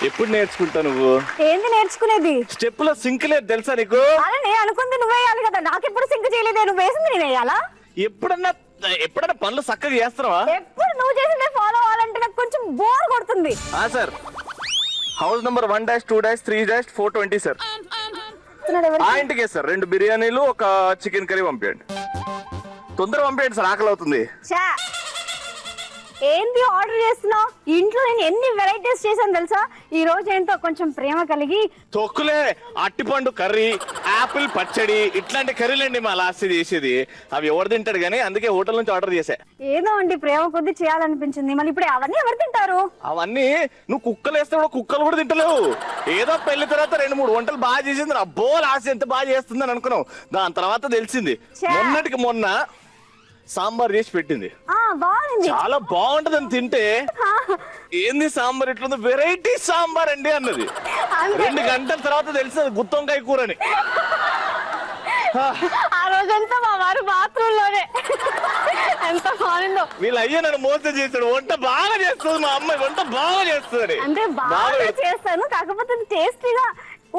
ఎప్పుడు నేర్చుకుంటావు నువ్వు? ఏంది నేర్చుకునేది? స్టెప్ లో సింక్ లేదు తెలుసా నీకు? అరే నేను అనుకుంది నువ్వు వేయాలి కదా, నాకెప్పుడు సింక్ చేయలేదే, నువ్వు వేసింది నేను వేయాలా? ఎప్పుడన్నా పనులు చక్కగా చేస్తున్నావా? ఎప్పుడు నువ్వు చేసిందే ఫాలో అవ్వాలంటే నాకు కొంచెం బోర్ కొడుతుంది. Sir, house number 1-2-3-420 sir. ఆ ఇంటికే సార్ 2 బిర్యానీలు, 1 చికెన్ కర్రీ పంపించండి. తొందరగా పంపించండి సార్, ఆకలి అవుతుంది. ఏంది ఆర్డర్ చేస్తున్నావు? ఇంట్లో నేను ఎన్ని వెరైటీస్ చేశాను తెలుసా? ఈ రోజు ఏంటో కొంచెం ప్రేమ కలిగి తొక్కులే అట్టిపండు కర్రీ, ఆపిల్ పచ్చడి, ఇట్లాంటి కర్రీలండి మా లాస్ట్ చేసేది. అవి ఎవరు తింటాడు కానీ అందుకే హోటల్ నుంచి ఆర్డర్ చేసా. ఏదో అండి ప్రేమ కొద్ది చేయాలనిపించింది. మళ్ళీ ఇప్పుడు అవన్నీ ఎవరు తింటారు? అవన్నీ నువ్వు కుక్కలు వేస్తే కూడా కుక్కలు కూడా తింటలేవు. ఏదో పెళ్లి తర్వాత 2-3 వంటలు బాగా చేసింది. అబ్బో లాస్ట్ ఎంత బాగా చేస్తుందని అనుకున్నావు. దాని తర్వాత తెలిసింది మొన్నటికి మొన్న సాంబార్ చేసి పెట్టింది. చాలా బాగుంటదని తింటే ఏంది సాంబార్ ఇట్లుంది, వెరైటీ సాంబార్ అండి అన్నది. 2 గంటల తర్వాత తెలిసింది గుత్తొంకాయ కూరని. ఆ రోజంతా మా వారు బాత్రూమ్ లోనే ఎంత బాగుందో. వీళ్ళు అయ్యా నన్ను మోసం చేస్తాడు. వంట బాగా చేస్తుంది మా అమ్మాయి, వంట బాగా చేస్తుంది. అంటే బాగా చేస్తాను, కాకపోతే టేస్టీగా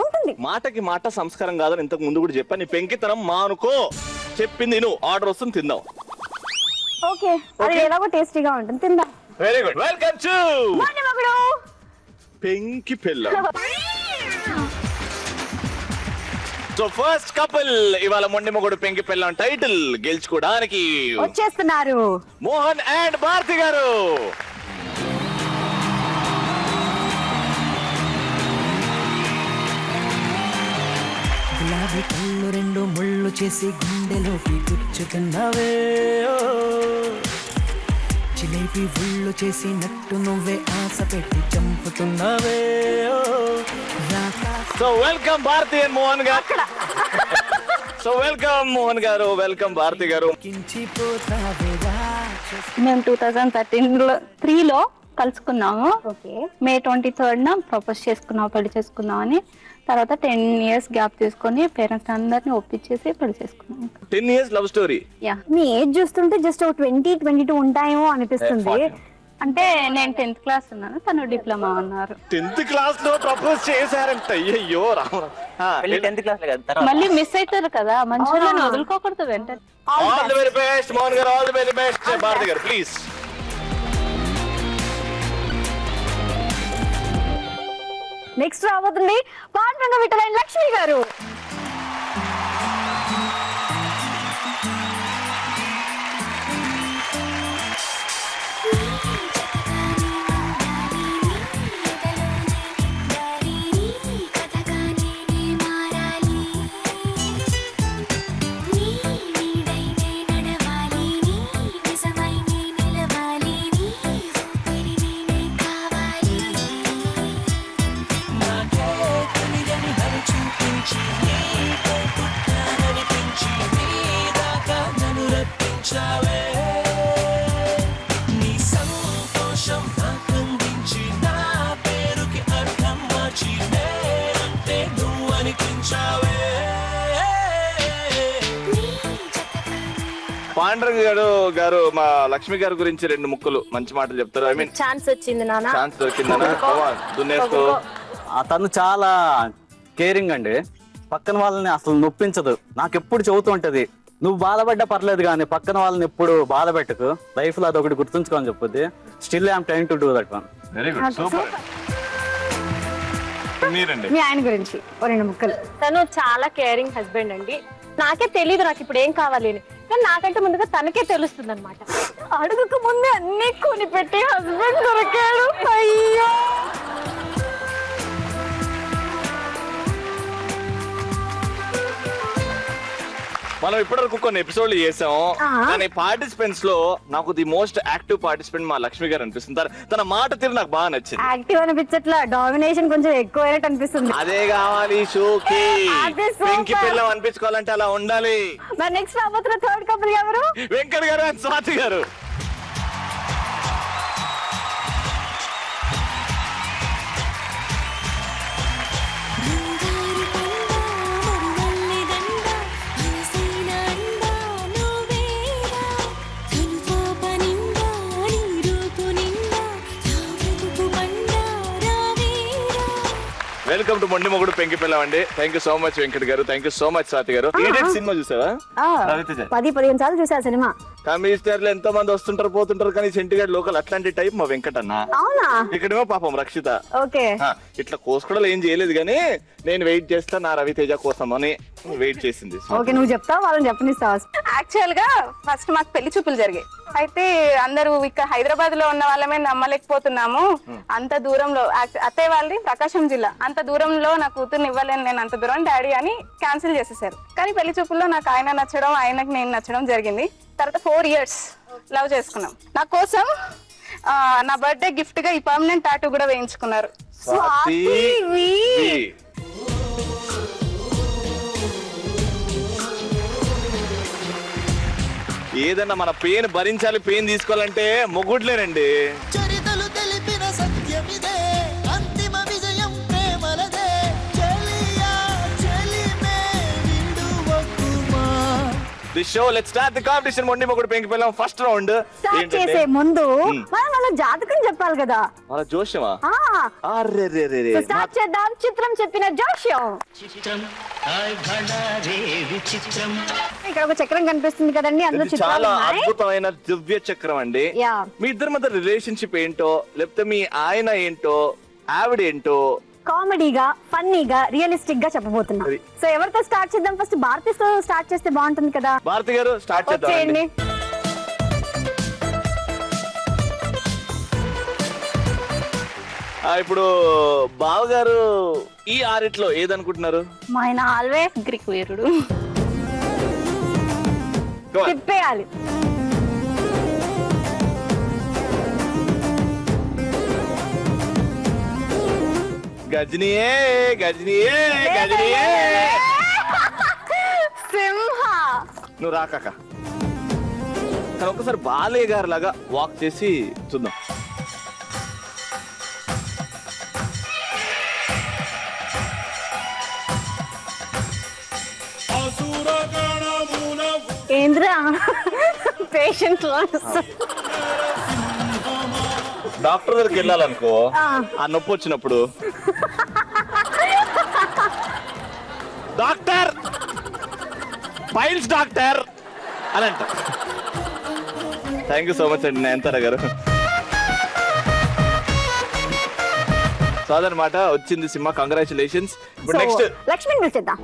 ఉంటుంది. మాటకి మాట సంస్కారం కాదని ఇంతకు ముందు కూడా చెప్పా. నీ పెంకితనం మా అనుకో, చెప్పింది నువ్వు ఆర్డర్ వస్తుంది తిందాం. ఓకే, అది ఎలాగో టేస్టీగా ఉంటుంది, తిందాం. వెరీ గుడ్, వెల్కమ్ టు మొగుడు పెంకి పిల్ల. సో ఫస్ట్ కపుల్ ఇవాళ మొండి మొగుడు పెంకి పిల్లం టైటిల్ గెలుచుకోవడానికి వచ్చేస్తున్నారు మోహన్ అండ్ భారతి గారు. గులాబీ కళ్ళు 2 ముళ్ళు చేసి గుండెలోకి గుచ్చుతున్నవే, జిలేబీ ఉళ్ళు చేసినట్టు నువ్వే ఆశ పెట్టి చంపుతున్నవే. So welcome Bharathi and Mohan garu. So welcome Mohan గారు, వెల్కమ్ భారతి గారు. మేము 2013లో కలుసుకున్నాము. మే 23rd ప్రపోజ్ చేసుకున్నాము, పెళ్లి చేసుకున్నాం అని. తర్వాత 10 years గ్యాప్ తీసుకొని పేరెంట్స్ అందరిని ఒప్పించేసి పెళ్లి చేసుకున్నాం. 10 years లవ్ స్టోరీ. మీ ఏజ్ చూస్తుంటే జస్ట్ 20-22 ఉంటాయేమో అనిపిస్తుంది. అంటే నేను 10th క్లాస్ ఉన్నాను, తను డిప్లొమా ఉన్నారు. 10th క్లాస్ లో ప్రపోజ్ చేశారంట. అయ్యో రామ, 10th క్లాస్ మళ్ళీ మిస్ అవుతారు కదా, మంచిగా వదులుకోకూడదు వెంటనే. All the very best Mohan garu, all the very best Bharathi garu. Please next రాబోతుంది పాండురంగ విఠలైన లక్ష్మి గారు. పాండురంగ గారు మా లక్ష్మి గారి గురించి 2 ముక్కలు మంచి మాటలు చెప్తారు. ఐ మీన్ ఛాన్స్ వచ్చింది నాన్న, ఛాన్స్ దొరికిందనా? దున్నేస్తూ తను చాలా కేరింగ్ అండి. పక్కన వాళ్ళని అసలు నొప్పించదు. నాకు ఎప్పుడు చెబుతూ ఉంటది, నువ్వు బాధపడ్డా పర్లేదు కానీ పక్కన వాళ్ళని ఎప్పుడు బాధ పెట్టకు, లైఫ్ లో అదొకటి గుర్తుంచుకోని చెప్పుద్ది. Still I'm trying to do that one. Very good, super. మీ ఆయన గురించి 2 ముక్కలు. తను చాలా కేరింగ్ హస్బెండ్ అండి. నాకే తెలీదు నాకు ఇప్పుడు ఏం కావాలి అని, కానీ నాకంటే ముందుగా తనకే తెలుస్తుంది అనమాట. అడుగుకు ముందే అన్ని కొని పెట్టి హస్బెండ్ దొరికాడు. అయ్యో, మనం ఇప్పటివరకు కొన్ని ఎపిసోడ్లు చేసాం, కానీ పార్టిసిపెంట్స్ లో నాకు ది మోస్ట్ యాక్టివ్ పార్టిసిపెంట్ మా లక్ష్మి గారు అనిపిస్తుంది. తన మాట తీరు నాకు బాగా నచ్చింది. యాక్టివ్ అనిపించట్లా, డామినేషన్ కొంచెం ఎక్కువైనట్టు అనిపిస్తుంది. అదే కావాలి షోకి. పెంకి పిల్లం అనిపించుకోవాలంటే అలా ఉండాలి. మరి నెక్స్ట్ రాబోతున్న 3rd కపుల్ ఎవరు? వెంకట్ గారు అండ్ స్వాతి గారు. వెల్కమ్ టు మొండి మొగుడు పెంకి పిల్లం అండి. Thank you so much Venkat garu, thank you so much Swathi garu. ఏడెడ్ సినిమా చూసావా? రవితేజ 10-15 సార్లు చూసా సినిమా. కమిషనర్లు ఎంతో మంది వస్తుంటారు పోతుంటారు, కానీ సెంటిగాడ్ లోకల్ అట్లాంటి టైప్ మా వెంకట్ అన్న. అవునా? ఇక్కడేమో పాపం రక్షిత. ఓకే. ఇట్లా కోసుకోవడం ఏం చేయలేదు, కానీ నేను వెయిట్ చేస్తా నా రవితేజ కోసం అని వెయిట్ చేసింది. ఓకే, నువ్వు చెప్తావు, వాళ్ళని చెప్పనిస్తావా? యాక్చువల్ గా ఫస్ట్ మాకు పెళ్లి చూపులు జరిగాయి. అయితే అందరూ ఇక్కడ హైదరాబాద్ లో ఉన్న వాళ్ళమే నమ్మలేకపోతున్నాము. అంత దూరంలో అత్తయ్య వాళ్ళది ప్రకాశం జిల్లా, అంత దూరంలో నా కూతుర్ని ఇవ్వలేను నేను అంత దూరం డాడీ అని క్యాన్సిల్ చేసేసారు. కానీ పెళ్లి చూపుల్లో నాకు ఆయన నచ్చడం, ఆయనకు నేను నచ్చడం జరిగింది. తర్వాత 4 years లవ్ చేసుకున్నాం. నా కోసం నా బర్త్డే గిఫ్ట్ గా ఈ పర్మనెంట్ టాటూ కూడా వేయించుకున్నారు. స్వాతి ఏదన్నా మన పెయిన్ భరించాలి, పెయిన్ తీసుకోవాలంటే మొగుడ్లేనండి. చరితలు తెలిపిన సత్యమిదే, అంతిమ విజయం ప్రేమలదే. చెలియా చెలిమే విడువకుమా. This show let's start the competition. Mondi Mogudu Penki పిల్లం ఫస్ట్ రౌండ్. స్టార్ట్ చేసే ముందు వాళ్ళ జాతకం చెప్పాలి కదా. మన జోష్యమా? ఆ, సో స్టార్ట్ చేద్దాం. చిత్రం చెప్పిన జోష్యం. ఇక్కడ ఒక చక్రం కనిపిస్తుంది కదండి, అందులో చిత్రాలు చాలా ఉన్నాయి. అద్భుతమైన దివ్య చక్రం అండి. యా. మీ ఇద్దరి మధ్య రిలేషన్షిప్ ఏంటో, లేకపోతే మీ ఆయన ఏంటో, ఆవిడ ఏంటో కామెడీగా, ఫన్నీగా, రియలిస్టిక్ గా చెప్పబోతున్నా. అది. సో ఎవరితో స్టార్ట్ చేద్దాం? ఫస్ట్ భారతితో స్టార్ట్ చేస్తే బాగుంటుంది కదా. భారతి గారు స్టార్ట్ చేద్దాం. వచ్చేయండి. ఇప్పుడు బావగారు ఈ ఆరిట్లో ఏదనుకుంటున్నారు? మా ఆయన always Greek Veerudu. Go on. తిప్పేయాలి. గజనీయే గజనీయే గజనీయే. సింహ. నువ్వు రాకాక, కానీ ఒక్కసారి బాలయ్య గారు లాగా వాక్ చేసి చూద్దాం. ఏంద్రా పేషెంట్ లో డాక్టర్ దగ్గరికి వెళ్ళాలనుకో, ఆ నొప్పి వచ్చినప్పుడు డాక్టర్ పైల్స్ డాక్టర్ అని అంట. థ్యాంక్ యూ సో మచ్ అండి నయనతార గారు. సో అదనమాట వచ్చింది సినిమా. కంగ్రాచులేషన్స్. ఇప్పుడు నెక్స్ట్ లక్ష్మిని పిలిచేద్దాం.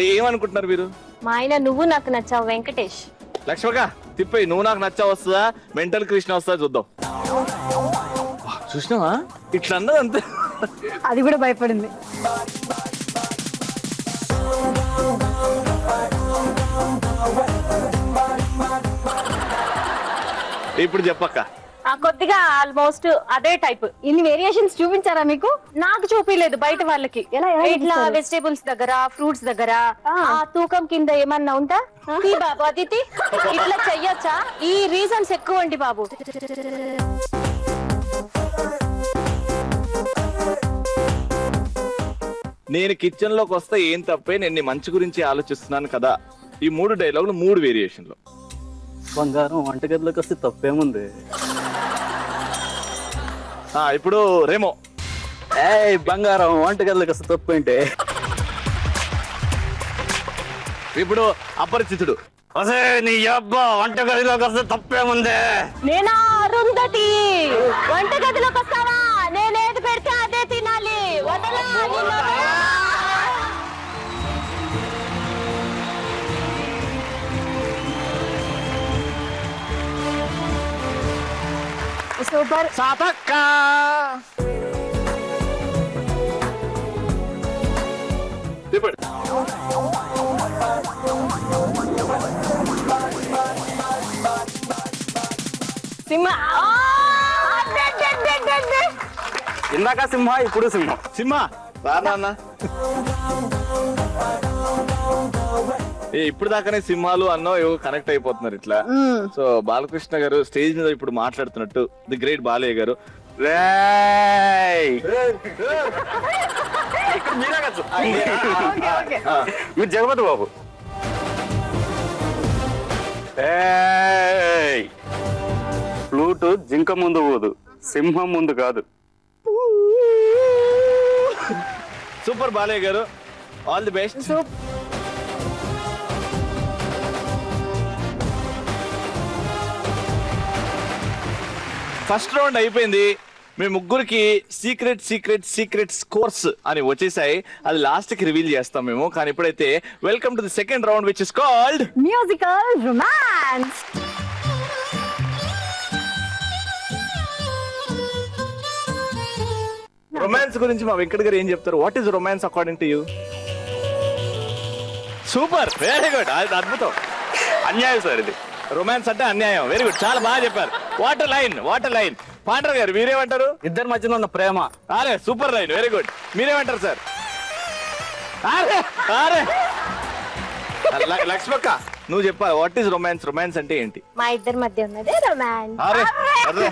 ఏమనుకుంటున్నారు మీరు? మా ఆయన నువ్వు నాకు నచ్చావు వెంకటేష్. లక్ష్మక తిప్పి నువ్వు నాకు నచ్చా వస్తుందా, మెంటల్ కృష్ణ వస్తుందా చూద్దాం. చూసినావా ఇట్లా అన్నది అంతే. అది కూడా భయపడింది. ఇప్పుడు చెప్పక్క. కొద్దిగా ఆల్మోస్ట్ అదే టైప్. ఇన్ని వేరియేషన్స్ చూపించారా మీకు? నాకు చూపిలేదు, బయట వాళ్ళకి. ఎలా ఇట్లా చూపిస్తారు? వెజిటేబుల్స్ దగ్గర, ఫ్రూట్స్ దగ్గర ఆ తూకం కింద ఏమన్నా ఉందా? ఈ బాబు అదితి ఇట్లా చెయ్యొచ్చా? ఈ రీజన్స్ ఎక్కువ అండి బాబు. నేను కిచెన్ లోకి వస్తే ఏం తప్పే, నేను నీ మంచి గురించి ఆలోచిస్తున్నాను కదా. ఈ 3 డైలాగులు 3 వేరియేషన్లు. బంగారం వంటగదిలోకి వస్తే తప్పేముంది? ఇప్పుడు రేమో బంగారం వంటగదిలోకి వస్తే తప్పేంటి? ఇప్పుడు అపరిచితుడు. అసే నీ అబ్బా వంటగదిలోకి వస్తే తప్పేముంది? నేనా అరుంధతి, వంటగదిలోకి వస్తావా? నేనేది పెడితే అదే తినాలి. వదలా నిన్ను. సూపర్. సాతక్క. ఇప్పుడు సింహ. ఇందాక సింహ, ఇప్పుడు సింహం. సింహ రానా అన్న. ఇప్పుడు దాకానే సింహాలు అన్నో ఏవో కనెక్ట్ అయిపోతున్నారు ఇట్లా. సో బాలకృష్ణ గారు స్టేజ్ మీద ఇప్పుడు మాట్లాడుతున్నట్టు ది గ్రేట్ బాలయ్య గారు మీరు జగపతి బాబు ఫ్లూట్ రూటు జింక ముందు పోదు, సింహం ముందు కాదు. సూపర్ బాలయ్య గారు, all the best. First round అయిపోయింది. మీ ముగ్గురికి సీక్రెట్ సీక్రెట్ సీక్రెట్ స్కోర్స్ అని వచ్చేసాయి. అది లాస్ట్ కి రివీల్ చేస్తాం మేము. కానీ ఇప్పుడైతే welcome to the second round which is called musical romance. Romance గురించి మా వెంకట్ గారు ఏం చెప్తారు? What is romance according to you? Super, very good, అద్భుతం. అన్యాయం సార్ ఇది. రొమాన్స్ అంటే అన్యాయం. వెరీ గుడ్, చాలా బాగా చెప్పారు. Water line, water line. Pandra గారు మీరేమంటారు? ఇద్దరి మధ్యలో ఉన్న ప్రేమ. అరే సూపర్ లైన్, వెరీ గుడ్. మీరేమంటారు సార్? అరే అరే లక్ష్మక్క నువ్వు చెప్పాలి, వాట్ ఈస్ రొమాన్స్? రొమాన్స్ అంటే ఏంటి? మా ఇద్దరి మధ్య ఉన్నదే రొమాన్స్. అరే అరే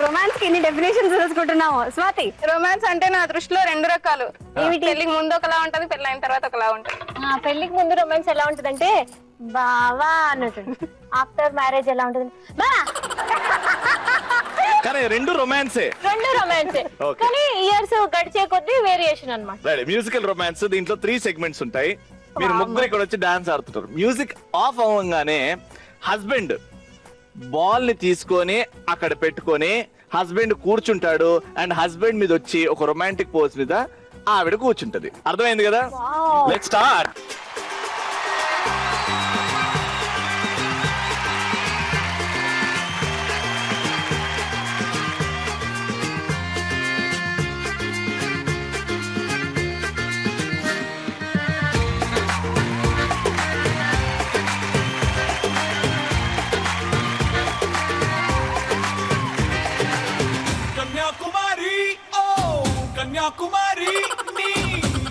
రొమాన్స్ కి ఇన్ని డెఫినేషన్స్ చూసుకుంటున్నాము. స్వాతి, రొమాన్స్ అంటే నా దృష్టిలో రెండు రకాలు. పెళ్లికి ముందు ఒకలా ఉంటది, పెళ్ళైన తర్వాత ఒకలా ఉంటది. పెళ్లికి ముందు రొమాన్స్ ఎలా ఉంటదంటే బావా అన్నట్టు, ఆఫ్టర్ మ్యారేజ్ ఎలా ఉంటది బా. కానీ రెండు రొమాన్సే. రెండు రొమాన్సే, Okay. కానీ ఇయర్స్ గడిచే కొద్దీ వేరియేషన్ అన్నమాట. Right, musical romance. దీంట్లో 3 సెగ్మెంట్స్ ఉంటాయి. మీరు ముగ్గురు ఇక్కడ వచ్చి డాన్స్ ఆడుతుంటారు. మ్యూజిక్ ఆఫ్ అవ్వగానే హస్బెండ్ బాల్ ని తీసుకొని అక్కడ పెట్టుకొని హస్బెండ్ కూర్చుంటాడు. అండ్ హస్బెండ్ మీద వచ్చి ఒక రొమాంటిక్ పోజ్ మీద ఆవిడ కూర్చుంటది. అర్థమైంది కదా? Let's start. కన్యాకుమారి ఓ కన్యాకుమారి నీ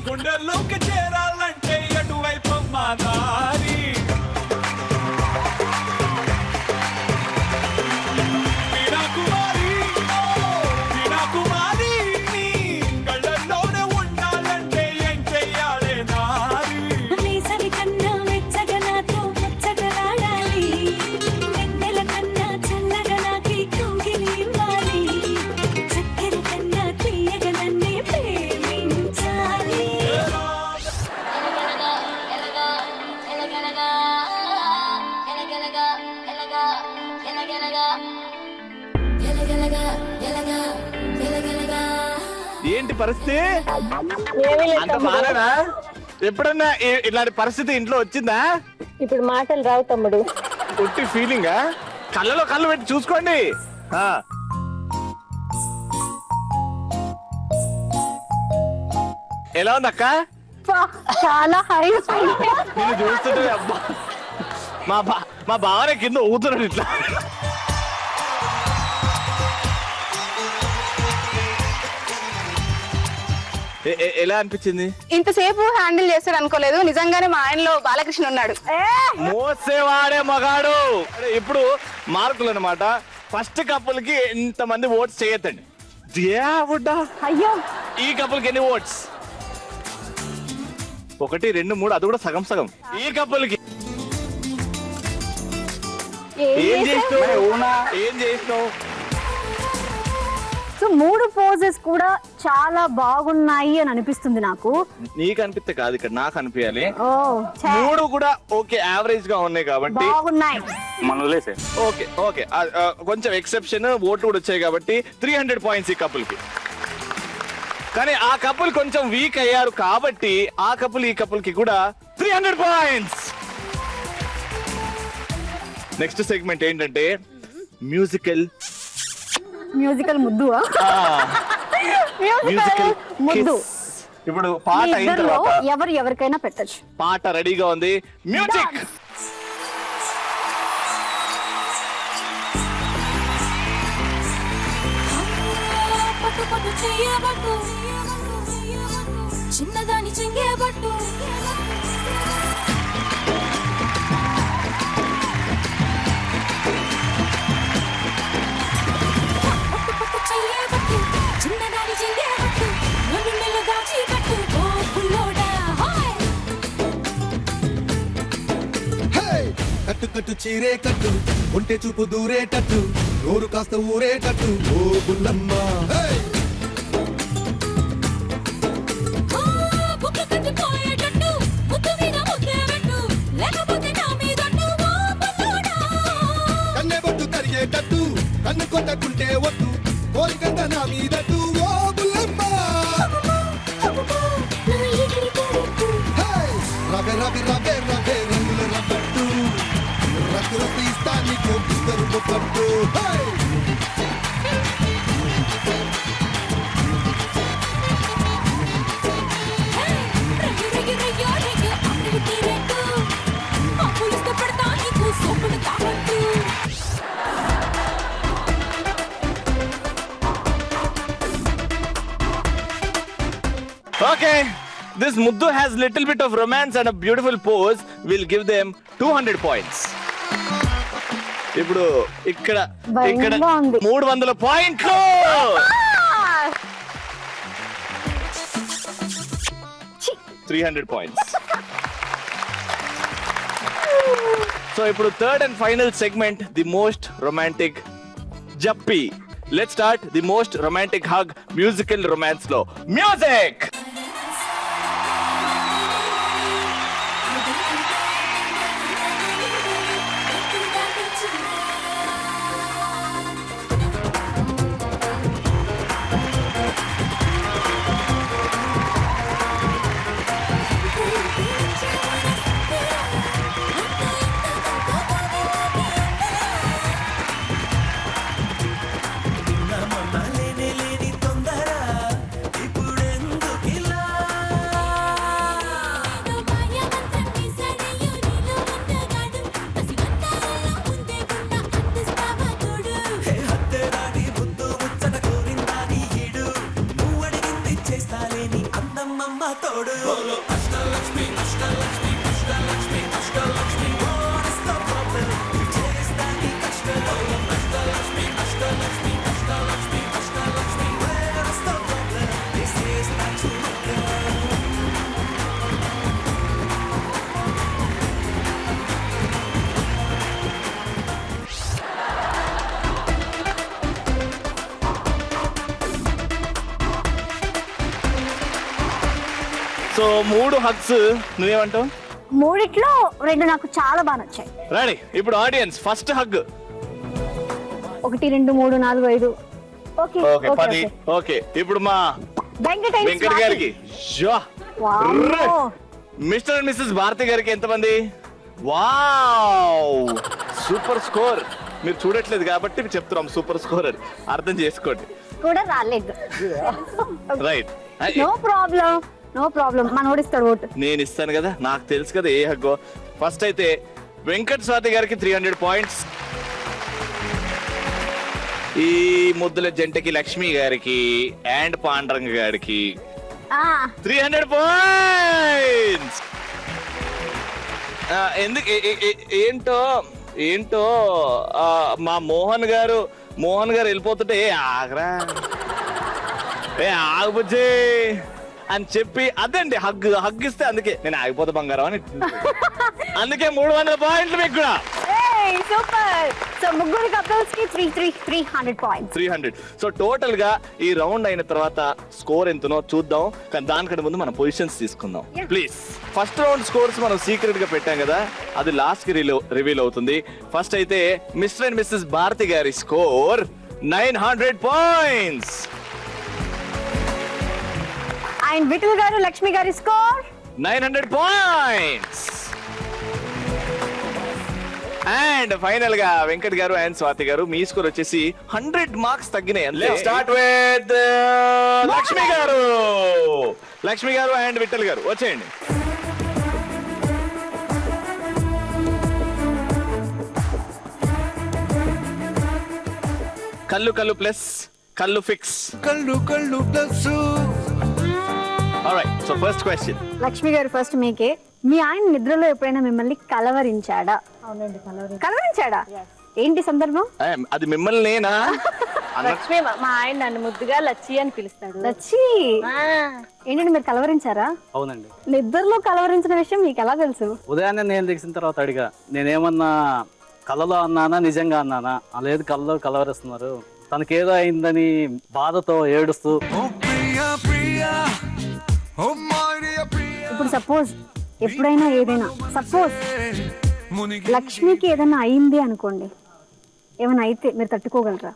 గుండెల్లోకి చేరాలంటే అటువైపు మా దారి. వీణాకుమారి ఓ వీణాకుమారి నీ కళ్ళల్లోనే ఉండాలంటే ఏం చెయ్యాలే నారి. వేసవి కన్నా వెచ్చగా నాతో ముచ్చటలాడాలి, వెన్నెల కన్నా చల్లగా నాకి కౌగిలి ఇవ్వాలి, చక్కెర కన్నా తీయగా నన్నే ప్రేమించాలి. ఏంటి పరిస్థితి? అంత బాగా ఎప్పుడన్నా ఇలాంటి పరిస్థితి ఇంట్లో వచ్చిందా? ఇప్పుడు మాటలు రావు తమ్ముడు. పుట్టి ఫీలింగ్. కళ్ళలో కళ్ళు పెట్టి చూసుకోండి. ఎలా ఉంది అక్క? చాలా హై. నేను చూస్తుంటే అబ్బా మా బావనే కింద ఊతున్నాడు ఇట్లా. ఎలా అనిపించింది? ఇంతసేపు హ్యాండిల్ చేస్తాడు అనుకోలేదు. నిజంగానే మా ఆయనలో బాలకృష్ణ ఉన్నాడు. మోసేవాడే మగాడు. ఇప్పుడు మార్కులు అన్నమాట. ఫస్ట్ కపుల్ కి ఎంతమంది ఓట్స్ చేయొద్దండి. అయ్యో, ఈ కపుల్ కి ఎన్ని ఓట్స్? 1, 2, 3, అది కూడా సగం సగం. ఈ కపుల్ కి ఏం చేసినావు? సో 3 పోజెస్ కూడా చాలా బాగున్నాయి అని అనిపిస్తుంది నాకు. నీకు అనిపిస్తే కాదు, ఇక్కడ నాకు అనిపించాలి. ఓ 3 కూడా ఓకే, యావరేజ్ గా ఉన్నాయి కాబట్టి బాగున్నాయి. మనం వదిలేసే. ఓకే ఓకే, కొంచెం ఎక్సెప్షన్ ఓట్లు కూడా వచ్చాయి కాబట్టి 300 పాయింట్స్ ఈ కపుల్ కి. కానీ ఆ కపుల్ కొంచెం వీక్ అయ్యారు కాబట్టి ఆ కపుల్ ఈ కపుల్ కి కూడా 300 పాయింట్స్. నెక్స్ట్ సెగ్మెంట్ ఏంటంటే మ్యూజికల్ ముద్దు. మ్యూజికల్ ముద్దు. ఇప్పుడు పాట అయిన తర్వాత ఎవరికైనా పెట్టచ్చు. పాట రెడీగా ఉంది. మ్యూజిక్. పట్టు పట్టు చెయ్యబట్టు, చిన్నదాని చెయ్యబట్టు, చిన్నదాని చెయ్యబట్టు, నన్ను దాచి కట్టు ఓ పుల్లోడా. హే కట్టు చీరే కట్టు ఒంటె చూపు దూరేటట్టు నోరు కాస్త ఊరేటట్టు ఓ బుల్లమ్మ ఆ బుక్క కట్టిపోయేటట్టు ముద్దు మీద ముద్దేవట్టు లేకపోతే నా మీదట్టు ఓ బల్లోడా కన్నె బొట్టు కరిగేటట్టు కన్ను కొట్టకుంటే వద్దు కోరికంత నా మీదట్టు ఓ బుల్లమ్మ నా ఈగిరి పోవట్టు రబే రబే రబే రబే రంగుల రబ్బట్టు రక్కుల తీస్తా నీకు ఇద్దరు పట్టు రయ్యో రయ్యో రయ్యో రయ్యో అక్కడికి తీరేట్టు అప్పులు ఇష్టపడతా నీకు సోపుడు కావట్టు Okay, this Muddu has little bit of romance and a beautiful pose. We'll give them 200 points. ఇప్పుడు ఇక్కడ భయంగా ఉంది. 300 పాయింట్లు. ఛీ. 300 points. So ఇప్పుడు third and final segment, the most romantic Jappi. Let's start the most romantic hug musical romance లో. Music! So 3 hugs నువ్వేమంటావు? మూడిట్లో 2 నాకు చాలా బాగా నచ్చాయి. రెడీ, ఇప్పుడు audience first hug. 1 2 3 4 5 okay okay 10. Okay ఇప్పుడు మా వెంకట్ గారికి మిస్టర్ అండ్ మిస్సెస్ భారతి గారికి ఎంతమంది? Wow, super score. మీరు చూడట్లేదు కాబట్టి చెప్తున్నాం సూపర్ స్కోర్ అని అర్థం చేసుకోండి. కూడా రాలేదు. రైట్, నో ప్రాబ్లం మన ఓడిస్తాడు ఓటు. నేను ఇస్తాను కదా, నాకు తెలుసు కదా ఏ హగ్గో. ఫస్ట్ అయితే వెంకట్ స్వాతి గారికి 300 పాయింట్స్. ఈ ముద్దుల జంటకి లక్ష్మి గారికి అండ్ పాండరంగ గారికి 300 పాయింట్స్. ఎందుకు ఏంటో మా మోహన్ గారు వెళ్ళిపోతుంటే ఆగరా ఆగబుజ్జి అని చెప్పి అదండి హగ్ ఇస్తే అందుకే నేను ఆగిపోతా బంగారం అని. అందుకే 300 పాయింట్లు మీకు కూడా. సూపర్. సో ముగ్గురు కపుల్స్ కి 300 పాయింట్స్. 300. సో టోటల్ గా ఈ రౌండ్ అయిన తర్వాత స్కోర్ ఎంతనో చూద్దాం. కానీ దానికంటే ముందు మనం పొజిషన్స్ తీసుకుందాం ప్లీజ్. ఫస్ట్ రౌండ్ స్కోర్స్ మనం సీక్రెట్ గా పెట్టాం కదా, అది లాస్ట్ కి రివీల్ అవుతుంది. ఫస్ట్ అయితే మిస్టర్ అండ్ మిస్సెస్ భారతి గారి స్కోర్ 900 పాయింట్స్. అండ్ విఠల్ గారు లక్ష్మి గారి స్కోర్ 900 పాయింట్స్. అండ్ ఫైనల్ గా వెంకట్ గారు అండ్ స్వాతి గారు మీ స్కోర్ వచ్చేసి 100 మార్క్స్ తగ్గినాయి. లెట్స్ స్టార్ట్ విత్ లక్ష్మి గారు అండ్ విఠల్ గారు వచ్చేయండి. కళ్ళు ప్లస్ కళ్ళు ఫిక్స్. కళ్ళు plus. Alright, so first question. Lakshmi గారు ఫస్ట్ మీకే. మీ ఆయన నిద్రలో ఎప్పుడైనా మిమ్మల్ని కలవరించాడా? అవునండి, కలవరించాడా? ఏంటి సందర్భం? అది మిమ్మల్ని నేనా లక్ష్మి మా ఆయన నన్ను ముద్దుగా లచ్చి అని పిలుస్తాడు. లచ్చి ఏంటంటే మీరు కలవరించారా? అవునండి. నిద్రలో కలవరించిన విషయం మీకు ఎలా తెలుసు? ఉదయాన్నే నేను దిగిన తర్వాత అడిగా, నేనేమన్నా కలలో అన్నానా నిజంగా అన్నానా? లేదు, కలలో కలవరిస్తున్నారు. తనకేదో అయిందని బాధతో ఏడుస్తూ. ఇప్పుడు సపోజ్ ఎప్పుడైనా ఏదైనా సపోజ్ లక్ష్మికి ఏదైనా అయింది అనుకోండి, ఏమైనా అయితే మీరు తట్టుకోగలరా?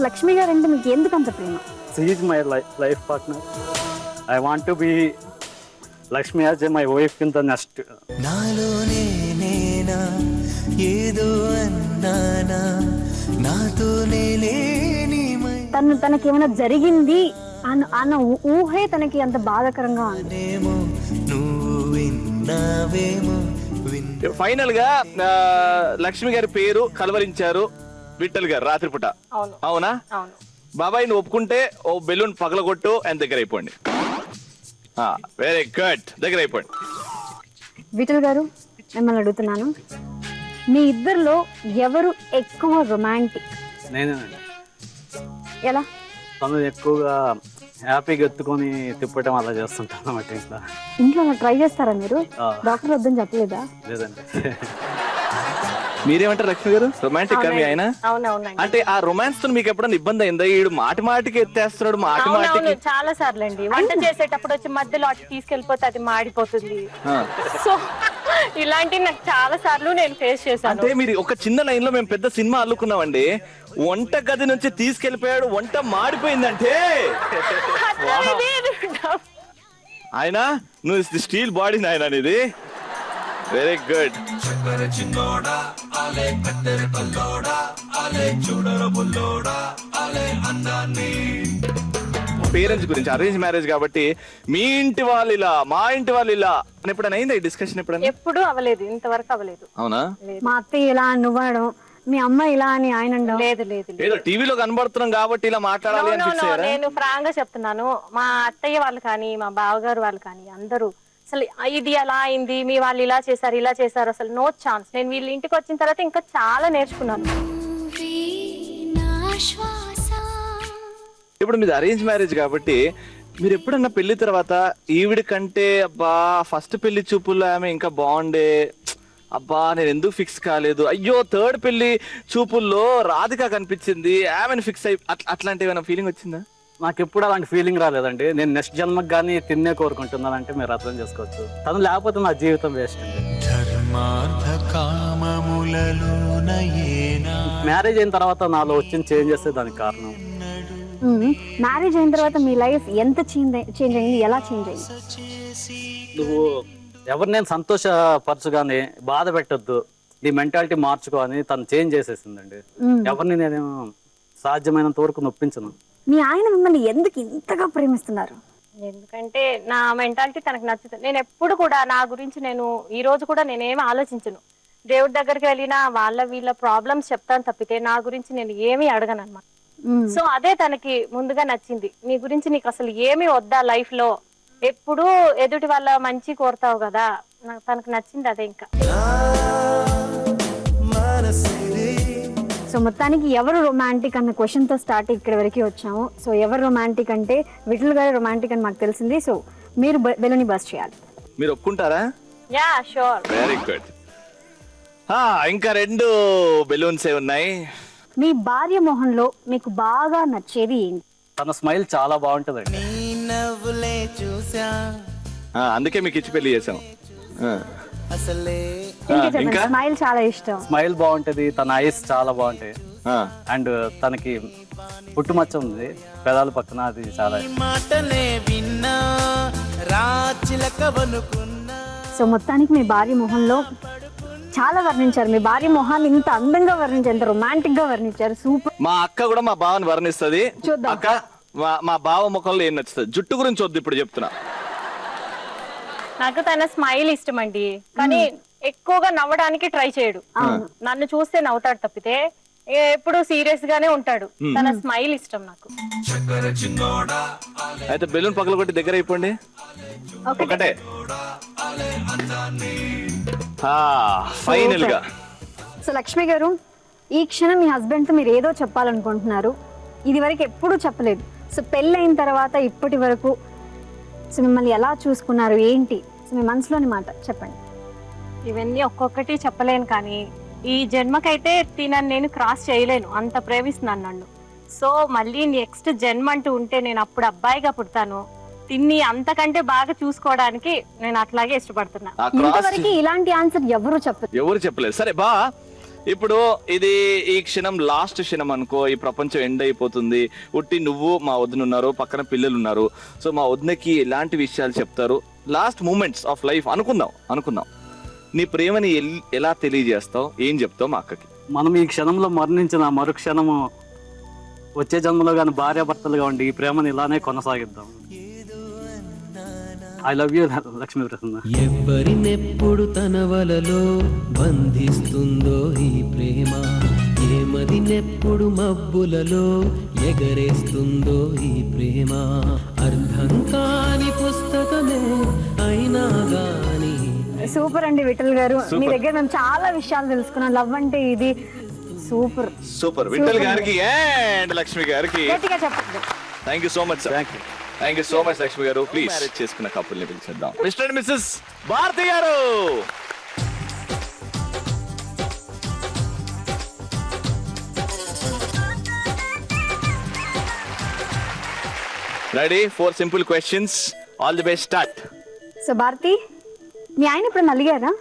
లక్ష్మి గారు అంటే మీకు ఎందుకు అంత ప్రేమ? She is my life partner. I want to be Lakshmi as my wife in the next. నాలోనే నేనా ఏదో అన్నానా నాతోనే లేని తనకి ఏమైనా జరిగింది అన్న ఊహే తనకి అంత బాధాకరంగా ఉంది. నువ్వు విన్నావేమో ఫైనల్ గా లక్ష్మి గారి పేరు కలవరించారు విఠల్ గారు రాత్రిపూట. అవునా? అవును. బాబాయ్ నువ్వు ఒప్పుకుంటే ఓ బెలూన్ పగలగొట్టు అండ్ దగ్గర అయిపోండి. వెరీ గుడ్, దగ్గర అయిపోండి. విఠల్ గారు మిమ్మల్ని అడుగుతున్నాను, మీ ఇద్దరిలో ఎవరు ఎక్కువ రొమాంటిక్? నేనేనండి. ఎలా? తను ఎక్కువగా హ్యాపీగా ఎత్తుకొని తిప్పటం అలా చేస్తుంటాను అన్నమాట. ఇంట్లో ట్రై చేస్తారా మీరు? డాక్టర్ వద్దని చెప్పలేదా? లేదండి. మీరేమంటారు లక్ష్మి గారు? రొమాంటిక్ మీ ఆయన? అవునవునండి. అంటే ఆ రొమాన్స్ తో మీకు ఎప్పుడైనా ఇబ్బంది అయిందా? ఈడు మాటి మాటికి ఎత్తేస్తున్నాడు, మాటి మాటికి. చాలా సార్లు అండి. వంట చేసేటప్పుడు వచ్చి మధ్యలో అటు తీసుకెళ్లిపోతే అది మాడిపోతుంది. సో ఇలాంటివి నాకు చాలా సార్లు నేను ఫేస్ చేశాను. అంటే మీరు ఒక చిన్న లైన్ లో మేము పెద్ద సినిమా అల్లుకున్నామండి. వంట గది నుంచి తీసుకెళ్లిపోయాడు, వంట మాడిపోయిందంటే ఆయన నువ్వు స్టీల్ బాడీ నాయన అనేది. Very good. పేరెంట్స్ గురించి అరేంజ్ మ్యారేజ్ కాబట్టి మీ ఇంటి వాళ్ళు ఇలా, మా ఇంటి వాళ్ళు ఇలా అని ఎప్పుడైనా అయిందా ఈ డిస్కషన్? ఎప్పుడు అవ్వలేదు, ఇంతవరకు అవ్వలేదు. అవునా? మా అత్తయ్య ఇలా నువ్వడం, మీ అమ్మ ఇలా అని ఆయన లేదు లేదు. ఏదో టీవీలో కనబడుతున్నాం కాబట్టి ఇలా మాట్లాడాలి అని ఫిక్స్ అయ్యారా? నేను ఫ్రాంక్ గా చెప్తున్నాను, మా అత్తయ్య వాళ్ళు కానీ మా బావగారు వాళ్ళు కానీ అందరూ అసలు ఇది ఎలా అయింది, మీ వాళ్ళు ఇలా చేశారు అసలు నో ఛాన్స్. నేను వీళ్ళ ఇంటికి వచ్చిన తర్వాత ఇంకా చాలా నేర్చుకున్నాను. ఇప్పుడు మీది అరేంజ్ మ్యారేజ్ కాబట్టి మీరు ఎప్పుడన్నా పెళ్లి తర్వాత ఈవిడ కంటే అబ్బా ఫస్ట్ పెళ్లి చూపుల్లో ఆమె ఇంకా బాగుండే, అబ్బా నేను ఎందుకు ఫిక్స్ కాలేదు, అయ్యో థర్డ్ పెళ్లి చూపుల్లో రాధిక కనిపించింది ఆమెను ఫిక్స్ అయి అట్లాంటి ఏమైనా ఫీలింగ్ వచ్చిందా? నాకు ఎప్పుడు అలాంటి ఫీలింగ్ రాలేదండి. నేను నెక్స్ట్ జన్మకు కానీ తిన్నే కోరుకుంటున్నానంటే మీరు అర్థం చేసుకోవచ్చు. తను లేకపోతే నా జీవితం వేస్ట్ అండి. మ్యారేజ్ అయిన తర్వాత నాలో వచ్చిన చేంజెస్ దానికి కారణం. మ్యారేజ్ అయిన తర్వాత మీ లైఫ్ ఎంత చేంజ్ అయింది, ఎలా చేంజ్ అయింది? నువ్వు ఎవరు నేను సంతోషపరచుగానే బాధ పెట్టొద్దు, నీ మెంటాలిటీ మార్చుకో అని తను చేంజ్ చేసేసిందండి. ఎవరిని నేను సాధ్యమైనంత వరకు నొప్పించను. మీ ఆయన మిమ్మల్ని ఎందుకు ఇంతగా ప్రేమిస్తున్నారు? ఎందుకంటే నా మెంటాలిటీ తనకు నచ్చుతుంది. నేను ఎప్పుడు కూడా నా గురించి నేను ఈ రోజు కూడా నేనేమి ఆలోచించను. దేవుడి దగ్గరికి వెళ్ళినా వాళ్ళ వీళ్ళ ప్రాబ్లమ్స్ చెప్తాను తప్పితే నా గురించి నేను ఏమీ అడగను అన్నమాట. సో అదే తనకి ముందుగా నచ్చింది. నీ గురించి నీకు అసలు ఏమీ వద్దా లైఫ్ లో, ఎప్పుడు ఎదుటి వాళ్ళ మంచి కోరుతావు కదా, తనకు నచ్చింది అదే. ఇంకా సో మొత్తానికి ఎవరు రొమాంటిక్ అన్న క్వశ్చన్ తో స్టార్ట్ ఇక్కడ వరకు వచ్చాము. సో ఎవరు రొమాంటిక్ అంటే విఠల్ గారు రొమాంటిక్ అని మాకు తెలిసింది. సో మీరు బెలూని బస్ చేయాలి. మీరు ఒప్పుకుంటారా? Yeah sure. Very good. ఇంకా 2 బెలూన్స్ ఉన్నాయి. మీ భార్య మొహంలో మీకు బాగా నచ్చేది ఏంటి? తన స్మైల్ చాలా బాగుంటుందండి. అందుకే మీకు ఇచ్చి పెళ్లి చేసాం. ఇంకా స్మైల్ చాలా ఇష్టం. స్మైల్ బాగుంటది, తన ఐస్ చాలా బాగుంటాయి. అండ్ తనకి పుట్టుమచ్చ ఉంది పెదాల పక్కన, అది చాలా. సో మొత్తానికి మీ భార్య మొహంలో చాలా వర్ణించారు. మీ భార్య మొహాన్ని ఇంత అందంగా వర్ణించారు, ఇంత రొమాంటిక్ గా వర్ణించారు. సూపర్. మా అక్క కూడా మా బావని వర్ణిస్తుంది. చూద్దాం. అక్క మా బావ ముఖంలో ఏం నచ్చుతుంది? జుట్టు గురించి వద్దు ఇప్పుడు చెప్తున్నా. నాకు తన స్మైల్ ఇష్టం అండి, కానీ ఎక్కువగా నవ్వడానికి ట్రై చేయడు. నన్ను చూస్తే నవ్వుతాడు తప్పితే ఎప్పుడు సీరియస్ గానే ఉంటాడు. తన స్మైల్ ఇష్టం నాకు. అయితే బెలూన్ పగలగొట్టి దగ్గర అయిపోండి. ఒకటే ఫైనల్ గా సో లక్ష్మి గారు, ఈ క్షణం మీ హస్బెండ్ తో మీరు ఏదో చెప్పాలనుకుంటున్నారు, ఇది వరకు ఎప్పుడూ చెప్పలేదు. సో పెళ్ళైన తర్వాత ఇప్పటి వరకు సో మిమ్మల్ని ఎలా చూసుకున్నారు ఏంటి, సో మీ మనసులోని మాట చెప్పండి. ఇవన్నీ ఒక్కొక్కటి చెప్పలేను, కానీ ఈ జన్మకైతే తినని నేను క్రాస్ చేయలేను, అంత ప్రేమిస్తున్నాను నన్ను. సో మళ్ళీ నెక్స్ట్ జన్మ అంటూ ఉంటే నేను అప్పుడు అబ్బాయిగా పుడతాను, తిన్ని అంతకంటే బాగా చూసుకోవడానికి నేను అట్లాగే ఇష్టపడుతున్నా. ఇంతవరకు ఇలాంటి ఆన్సర్ ఎవరు చెప్పలేదు. ఎవరు చెప్పలేదు. సరే బా, ఇప్పుడు ఇది ఈ క్షణం లాస్ట్ క్షణం అనుకో, ఈ ప్రపంచం ఎండ్ అయిపోతుంది. ఉట్టి నువ్వు మా వదిన ఉన్నారు, పక్కన పిల్లలు ఉన్నారు. సో మా వదినకి ఎలాంటి విషయాలు చెప్తారు, లాస్ట్ మూమెంట్స్ ఆఫ్ లైఫ్ అనుకుందాం. నీ ప్రేమని ఎలా తెలియజేస్తావు, ఏం చెప్తావు మా అక్కకి? మనం ఈ క్షణంలో మరణించిన మరుక్షణము వచ్చే జన్మలో కానీ భార్యాభర్తలుగా ఉండి ఈ ప్రేమని ఇలానే కొనసాగిద్దాం. I love you Lakshmi Prasanna. ఎవ్వరినెప్పుడు తన వలలో బంధిస్తుందో ఈ ప్రేమ, ఏమదినెప్పుడు మబ్బులలో ఎగరేస్తుందో ఈ ప్రేమ, అర్థం కాని పుస్తకమే అయినా గాని. సూపర్ అండి విఠల్ గారు, మీ దగ్గర మేము చాలా విషయాలు తెలుసుకున్నాం. లవ్ అంటే ఇది సూపర్. విఠల్ గారికి అండ్ లక్ష్మి గారికి గట్టిగా చెప్పండి. Thank you so much sir. Thank you so much Lakshmi garu. Please marriage చేసుకున్న కపుల్ని పిలిచేద్దాం. Mister and missus Bharathi garu. Ready for simple questions. All the best, start. So Bharathi, మీ ఆయన ఇప్పుడు అలిగారా?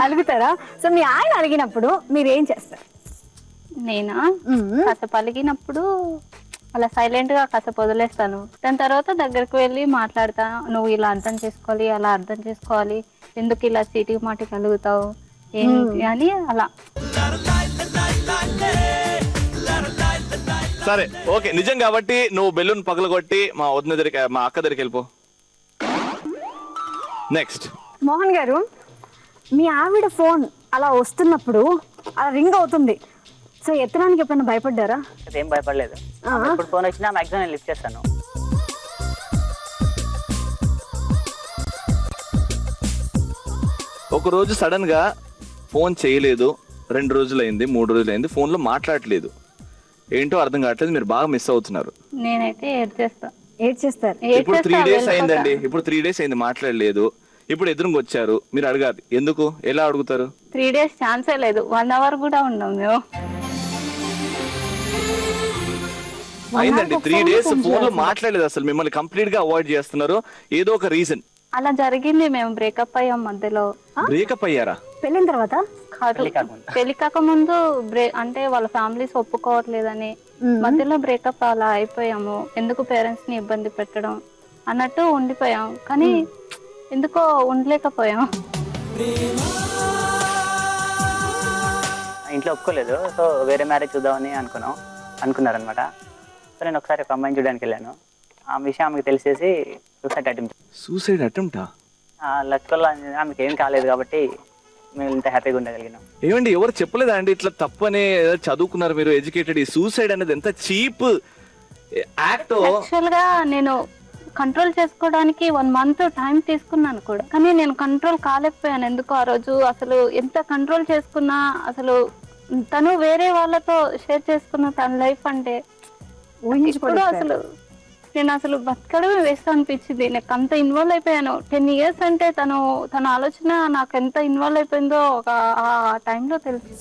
అలుగుతారా? సో మీ ఆయన అడిగినప్పుడు మీరు ఏం చేస్తారు? నేనా కాసేపు అలిగినప్పుడు అలా సైలెంట్ గా కాసేపు వదిలేస్తాను. దాని తర్వాత దగ్గరకు వెళ్ళి మాట్లాడతా, నువ్వు ఇలా అర్థం చేసుకోవాలి, అలా అర్థం చేసుకోవాలి, ఎందుకు ఇలా చీటికి మాటికి అలుగుతావు ఏంటి అని అలా. సరే ఓకే, నిజం కాబట్టి నువ్వు బెలూన్ పగలగొట్టి మా వదిన దగ్గరికి, మా అక్క దగ్గరికి వెళ్ళిపో. నెక్స్ట్. మోహన్ గారు, మీ ఆవిడ ఫోన్ అలా వస్తున్నప్పుడు అలా రింగ్ అవుతుంది, సో ఎత్తడానికి ఎప్పుడైనా భయపడ్డారా? ఏం భయపడలేదు. ఇప్పుడు ఫోన్ వచ్చినా మాక్సిమం నేను లిఫ్ట్ చేస్తాను. ఒక రోజు సడన్ గా ఫోన్ చేయలేదు, 2 రోజులైంది, 3 రోజులైంది, ఫోన్ లో మాట్లాడలేదు, ఏంటో అర్థం కావట్లేదు, మీరు బాగా మిస్ అవుతున్నారు. నేనైతే ఏడ్చేస్తా. ఏడ్చేస్తారు? ఇప్పుడు 3 డేస్ అయిందండి, ఇప్పుడు 3 డేస్ అయింది మాట్లాడలేదు. ఇప్పుడు ఎదురుగా వచ్చారు, మీరు అడగాలి ఎందుకు, ఎలా అడుగుతారు? 3 డేస్ ఛాన్సే లేదు, 1 అవర్ కూడా ఉన్నాం మేము. అయిందండి 3 డేస్ ఫోన్ లో మాట్లాడలేదు, అసలు మిమ్మల్ని కంప్లీట్ గా అవాయిడ్ చేస్తున్నారు, ఏదో ఒక రీజన్. అలా జరిగింది, మేము బ్రేకప్ అయ్యాం మధ్యలో. బ్రేకప్ అయ్యారా? పెళ్ళిన తర్వాత కాదు, పెళ్లి కాక ముందు అంటే వాళ్ళ ఫ్యామిలీస్ ఒప్పుకోవట్లేదని మధ్యలో బ్రేకప్ అలా అయిపోయాము. ఎందుకు పేరెంట్స్ ని ఇబ్బంది పెట్టడం అన్నట్టు ఉండిపోయాం, కానీ ఎందుకో ఉండలేకపోయాం. ఇంట్లో ఒప్పుకోలేదు, సో వేరే మ్యారేజ్ చూద్దామని అనుకున్నారనమాట. సో నేను ఒకసారి ఒక అమ్మాయిని చూడడానికి వెళ్ళాను, ఆ విషయం ఆమెకు తెలిసేసి సూసైడ్ అటెంప్టా? లక్ష్మీలో ఆమెకి ఏం కాలేదు కాబట్టి మేము ఇంత హ్యాపీగా ఉండగలిగినాం. ఏమండి ఎవరు చెప్పలేదా అండి ఇట్లా తప్పు అని? చదువుకున్నారు మీరు, ఎడ్యుకేటెడ్, ఈ సూసైడ్ అనేది ఎంత చీప్ యాక్ట్. యాక్చువల్ గా నేను కంట్రోల్ చేసుకోవడానికి 1 మంత్ టైం తీసుకున్నాను కూడా, కానీ నేను కంట్రోల్ కాలేకపోయాను. ఎందుకు ఆ రోజు అసలు ఎంత కంట్రోల్ చేసుకున్నా, అసలు తను వేరే వాళ్ళతో షేర్ చేసుకున్న తన లైఫ్ అంటే ఇప్పుడు అసలు నేను అసలు బతకడమే వేస్ట్ అనిపించింది. నాకు అంత ఇన్వాల్వ్ అయిపోయాను. 10 years అంటే తన ఆలోచన నాకు ఎంత ఇన్వాల్వ్ అయిపోయిందో ఒక ఆ టైంలో తెలుసు.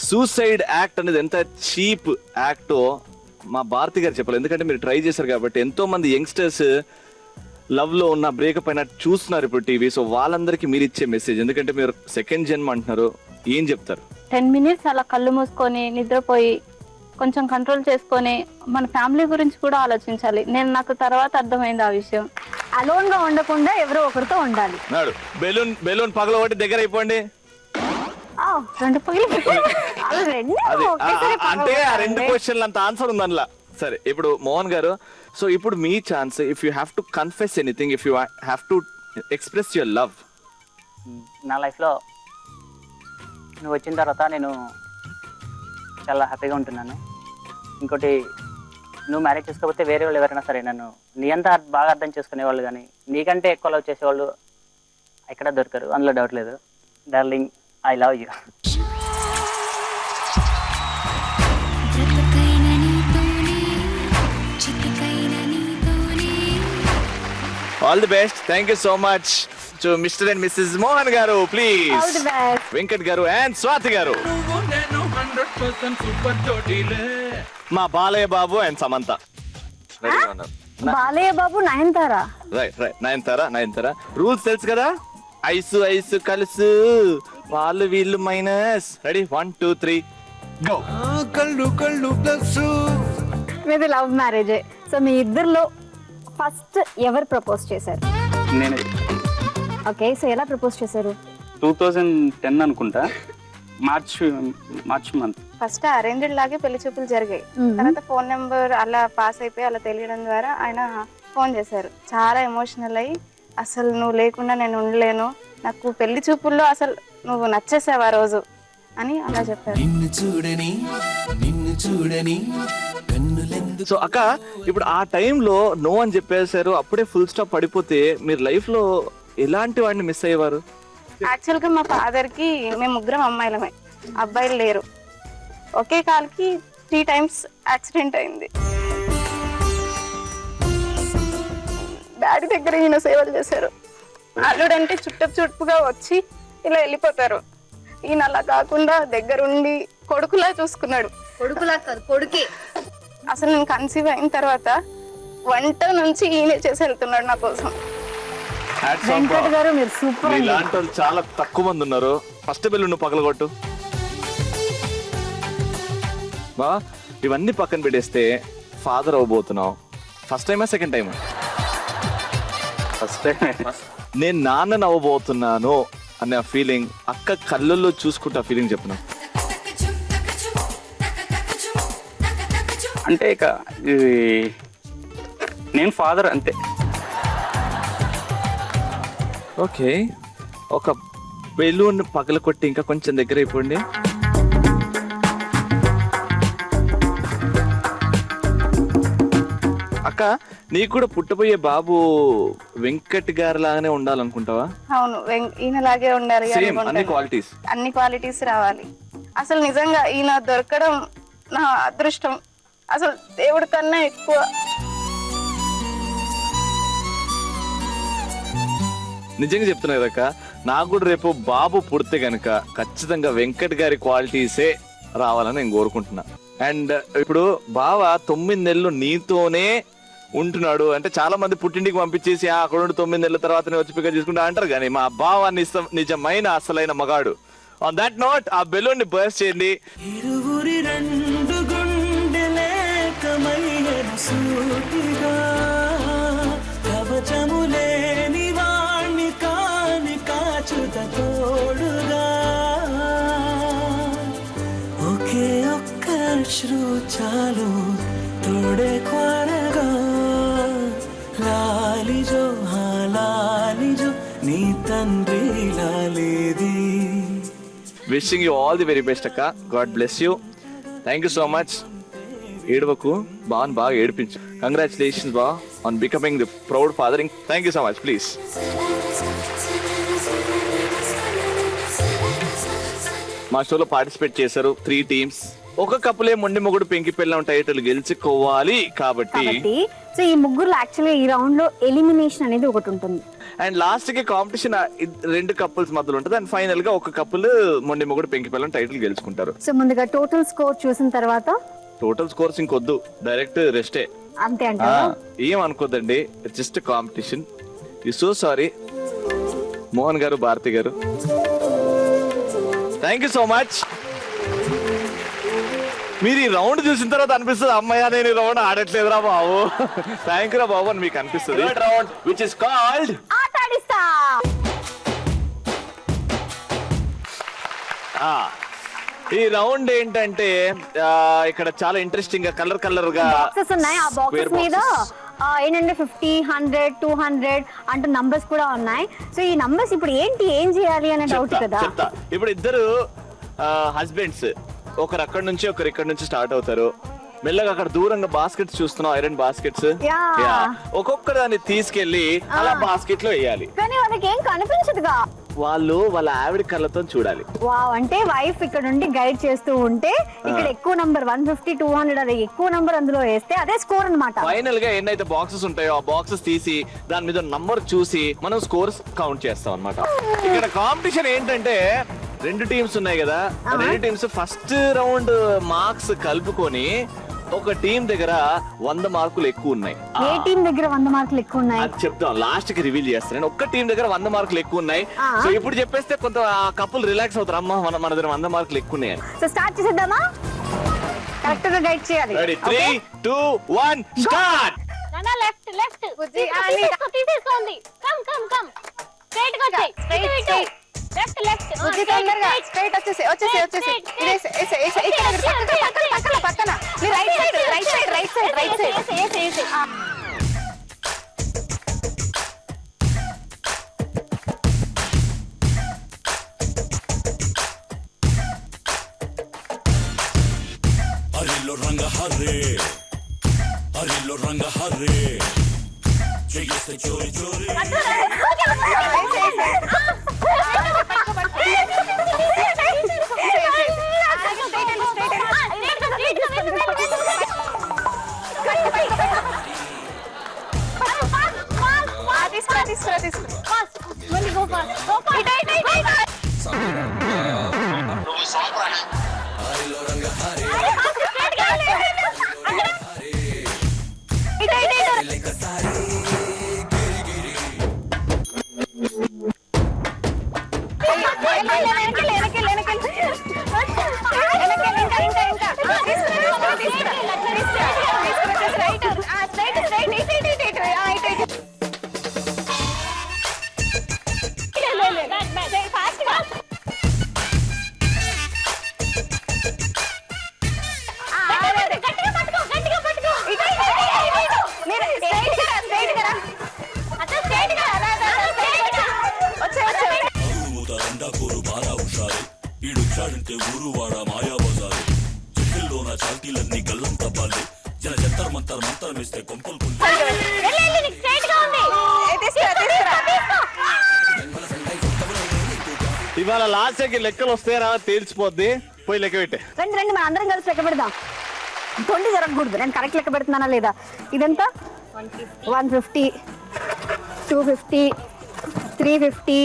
సూసైడ్ యాక్ట్ అనేది ఎంత చీప్ యాక్టో మా భారతి గారు చెప్పాలి, ఎందుకంటే మీరు ట్రై చేశారు కాబట్టి. ఎంతో మంది యంగ్స్టర్స్ లవ్ లో ఉన్న బ్రేకప్ అయినా చూస్తున్నారు ఇప్పుడు టీవీ. సో వాళ్ళందరికీ మీరు ఇచ్చే మెసేజ్, ఎందుకంటే మీరు సెకండ్ జన్మ అంటున్నారు, ఏం చెప్తారు? 10 minutes అలా కళ్ళు మూసుకొని నిద్రపోయి కొంచెం కంట్రోల్ చేసుకొని మన ఫ్యామిలీ గురించి కూడా ఆలోచించాలి. నాకు తర్వాత అర్థమైంది ఆ విషయం. అలోన్ గా ఉండకుండా ఎవరో ఒకరితో ఉండాలి. బెలూన్ పగల ఒకటి దగ్గర అయిపోండి. అంటే ఆ 2 క్వశ్చన్లు అంత ఆన్సర్ ఉంది అందులో. సరే ఇప్పుడు మోహన్ గారు, సో ఇప్పుడు మీ chance. If you have to confess anything, if you have to express your love. నా లైఫ్లో నువ్వు వచ్చిన తర్వాత నేను చాలా హ్యాపీగా ఉంటున్నాను. ఇంకోటి నువ్వు మ్యారేజ్ చేసుకోకపోతే వేరే వాళ్ళు ఎవరైనా సరే నన్ను నీ అంతా బాగా అర్థం చేసుకునేవాళ్ళు, కానీ నీకంటే ఎక్కువ లవ్ చేసేవాళ్ళు ఎక్కడ దొరకరు, అందులో డౌట్ లేదు. Darling, I love you. All the best. Thank you so much to mister and missus Mohan garu. All the please best. Venkat garu and Swathi గారు. మా బాలయ్య బాబు అండ్ సమంత రెడీగా ఉన్నారు. బాలయ్య బాబు, నయనతారా. రైట్ నయనతారా. రూల్స్ తెలుసు కదా, ఐసు కలుసు వాళ్ళు వీళ్ళు మైనస్. Ready 1 2 3 go. కళ్ళు కళ్ళు ప్లస్ మీది లవ్ మ్యారేజే. సో మీ ఇద్దరిలో ఫస్ట్ ఎవరు ప్రపోజ్ చేశారు? నేను ఓకే, సో ఎలా ప్రపోజ్ చేశారు? 2010 అనుకుంటా, మార్చ్ మంత్. ఫస్ట్ అరేంజ్డ్ లాగే పెళ్లి చూపులు జరిగాయి. తర్వాత ఫోన్ నెంబర్ అలా పాస్ అయిపోయి అలా తెలియడం ద్వారా ఆయన ఫోన్ చేశారు. చాలా ఎమోషనల్ అయ్యి, అసలు నువ్వు లేకుండా నేను ఉండలేను, నాకు పెళ్లి చూపుల్లో అసలు నువ్వు నచ్చేసావు ఆ రోజు అని అలా చెప్పారు. నిన్ను చూడని సో అక్క, ఇప్పుడు ఆ టైంలో నో అని చెప్పేశారు, అప్పుడే ఫుల్ స్టాప్ పడిపోతే మీరు లైఫ్ లో ఎలాంటి వాడిని మిస్ అయ్యేవారు? యాక్చువల్ గా మా ఫాదర్ కి మేము ముగ్గురం అమ్మాయిలమే, అబ్బాయిలు లేరు. ఒకే కాల్కి 3 times యాక్సిడెంట్ అయింది. డాడీ దగ్గర ఈయన సేవలు చేశారు. అల్లుడంటే చుట్టుగా వచ్చి ఇలా వెళ్ళిపోతారు. ఈయన అలా కాకుండా దగ్గరుండి కొడుకులా చూసుకున్నాడు. కొడుకే. అసలు నేను కన్సీవ్ అయిన తర్వాత వంట నుంచి ఈయన చేసి వెళ్తున్నాడు నా కోసం. వెంకట్ గారు, మీరు సూపర్. ఇలాంటి వాళ్ళు చాలా తక్కువ మంది ఉన్నారు. ఫస్ట్ బిల్లు నువ్వు పగలగొట్టు బా. ఇవన్నీ పక్కన పెట్టేస్తే ఫాదర్ అవ్వబోతున్నావు. ఫస్ట్ టైమా సెకండ్ టైమా? First time. నేను నాన్నని అవ్వబోతున్నాను అనే ఫీలింగ్ అక్క కళ్ళల్లో చూసుకుంటే ఆ ఫీలింగ్ చెప్పిన. అంటే ఇక ఇది నేను ఫాదర్ అంతే. ఓకే, ఒక బెలూన్ పగలకొట్టి ఇంకా కొంచెం దగ్గర అయిపోండి. అక్క, నీకు కూడా పుట్టబోయే బాబు వెంకట్ గారి లాగానే ఉండాలనుకుంటావా? అవును, ఈయనలాగే ఉండాలి. సేమ్ అన్ని క్వాలిటీస్. అన్ని క్వాలిటీస్ రావాలి. అసలు నిజంగా ఈయన దొరకడం నా అదృష్టం. అసలు దేవుడి కన్నా ఎక్కువ. నిజంగా చెప్తున్నా కదక్క, నాకు కూడా రేపు బాబు పుడితే గనక ఖచ్చితంగా వెంకట్ గారి క్వాలిటీసే రావాలని నేను కోరుకుంటున్నా. అండ్ ఇప్పుడు బావ 9 నెలలు నీతోనే ఉంటున్నాడు అంటే చాలా మంది పుట్టింటికి పంపించేసి అక్కడ ఉండి 9 నెలల తర్వాత వచ్చి పిక చేసుకుంటా అంటారు, కానీ మా బావాన్ని నిజమైన అసలైన మగాడు. ఆన్ దాట్ నోట్ ఆ బెలూన్ ని బర్స్ట్ చేయండి. ఇరువురి రెండు గుండెలేకమైన సూటిగా కవచములేని వాణ్ణి కాని కాచుత తోడుగా ఒకే ఒక్క శ్రు చాలు తోడే కొరగా లాలిజో లాలిజో నీ తండ్రి లాలేది. Wishing you all the very best అక్క. God bless you. Thank you so much. ఏడవకు, బాగా ఏడిపించు. కంగ్రాచులేషన్స్ బా on becoming the proud fathering. Thank you so much. Please. మా షోలో పార్టిసిపేట్ చేశారు 3 teams. ఒక కప్పులే మొండి మొగుడు పెంకి పెళ్ళం టైటిల్ గెలుచుకోవాలి కాబట్టి సో ఈ ముగ్గురు యాక్చువల్లీ ఈ రౌండ్ లో ఎలిమినేషన్ అనేది ఒకటి ఉంటుంది. అండ్ లాస్ట్ కి కాంపిటీషన్ 2 couples మధ్యలో ఉంటుంది. అండ్ ఫైనల్ గా ఒక కపుల్ మొండి మొగుడు పెంకి పెళ్ళం టైటిల్ గెలుచుకుంటారు. సో ముందుగా టోటల్ స్కోర్ చూసిన తర్వాత టోటల్ స్కోర్స్ ఇంకొద్దు, డైరెక్ట్ రెస్టే. అంతే అంటారా? ఏం అనుకోద్దండి, just competition. You so sorry Mohan garu, Bharathi garu. Thank you so much. మీరు ఈ రౌండ్ చూసిన తర్వాత అనిపిస్తుంది, అమ్మాయి నేను ఈ రౌండ్ ఆడట్లేదురా బాబు. థ్యాంక్ యూ రా బాబు అని మీకు అనిపిస్తుంది. రౌండ్ విచ్ ఇస్ కాల్డ్ ఆటాడిస్తా. ఈ రౌండ్ ఏంటంటే ఇక్కడ చాలా ఇంట్రెస్టింగ్ గా కలర్ గా బాక్సెస్ ఉన్నాయి. ఆ బాక్సెస్ మీద ఏంటంటే 50, 100, 200 అంటూ నంబర్స్ కూడా ఉన్నాయి. సో ఈ నంబర్స్ ఇప్పుడు ఏం చేయాలి అనే డౌట్ కదా. ఇప్పుడు ఇద్దరు హస్బెండ్స్, ఒకరు అక్కడ నుంచి ఒకరు ఇక్కడ నుంచి స్టార్ట్ అవుతారు. మెల్లగా అక్కడ దూరంగా బాస్కెట్స్ చూస్తున్నావు, ఐరన్ బాస్కెట్స్. Yeah. ఒక్కొక్క దాన్ని తీసుకెళ్లి అలా బాస్కెట్ లో వేయాలి. కానీ వాళ్ళకి ఏం కనిపించదుగా. వాళ్ళు వాళ్ళ ఆవిడ కళ్ళతో చూడాలి. వావ్, అంటే వైఫ్ ఇక్కడ నుండి గైడ్ చేస్తూ ఉంటే ఇక్కడ ఎక్కువ నంబర్ 150 200 అది ఎక్కువ నంబర్ అందులో వేస్తే అదే స్కోర్ అన్నమాట. ఫైనల్ గా ఎన్నైతే బాక్సెస్ ఉంటాయో ఆ బాక్సెస్ తీసి దాని మీద నంబర్ చూసి మనం స్కోర్స్ కౌంట్ చేస్తాం అన్నమాట. ఇక్కడ కాంపిటీషన్ ఏంటంటే 2 టీమ్స్ ఉన్నాయి కదా, 2 టీమ్స్ ఫస్ట్ రౌండ్ మార్క్స్ కలుపుకొని ఒక టీం దగ్గర 100 మార్కులు ఎక్కువ ఉన్నాయి. ఏ టీం దగ్గర 100 మార్కులు ఎక్కువ ఉన్నాయి అది చెప్తాం, లాస్ట్ కి రివీల్ చేస్తాను. ఒక్క టీం దగ్గర 100 మార్కులు ఎక్కువ ఉన్నాయి. సో ఇప్పుడు చెప్పేస్తే కొంత కపుల్ రిలాక్స్ అవుతారు, అమ్మ మన దగ్గర 100 మార్కులు ఎక్కువ ఉన్నాయి. సో స్టార్ట్ చేసేద్దామా? కరెక్ట్ గా గైడ్ చేయాలి. 3 2 1 స్టార్ట్. నానా లెఫ్ట్ లెఫ్ట్ తీసుకోండి. కమ్ కమ్ కమ్ స్ట్రైట్ గా వచ్చేయ్. స్ట్రైట్ లెఫ్ట్ లెఫ్ట్ తొందరగా స్ట్రైట్ వచ్చేసి పక్కన రైట్ సైడ్. హరిలో రంగ హరే, హరిలో రంగ హరే, చేస్తే చోరీ చోరీ. హరిలో రంగ హరే, లైక్ సారీ గిరి ఇడుచాడంటే ఊరు వాడ మాయా బజారు, చెట్టుల్లోన చాల్తీలన్నీ గల్లం తప్పాలి, జన జంతర్ మంతర్ మంతరం వేస్తే కొంపలు కుంది. ఇవాళ లాస్ట్ కి లెక్కలు వస్తాయా తేల్చిపోద్ది, పోయి లెక్క పెట్టే. రండి మన అందరం కలిసి లెక్క పెడదాం. తొండి జరగకూడదు. నేను కరెక్ట్ లెక్క పెడుతున్నానా లేదా? ఇదంతా 150 250 350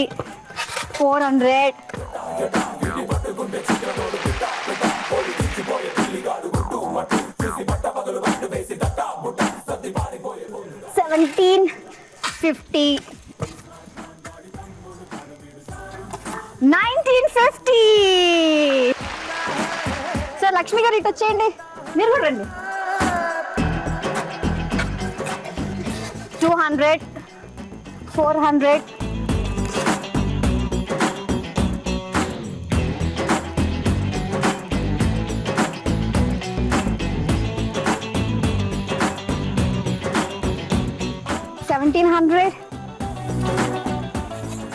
400 1750 1950. సార్ లక్ష్మి గారు ఇటు వచ్చేయండి, మీరు కూడా రండి. 200 400 1700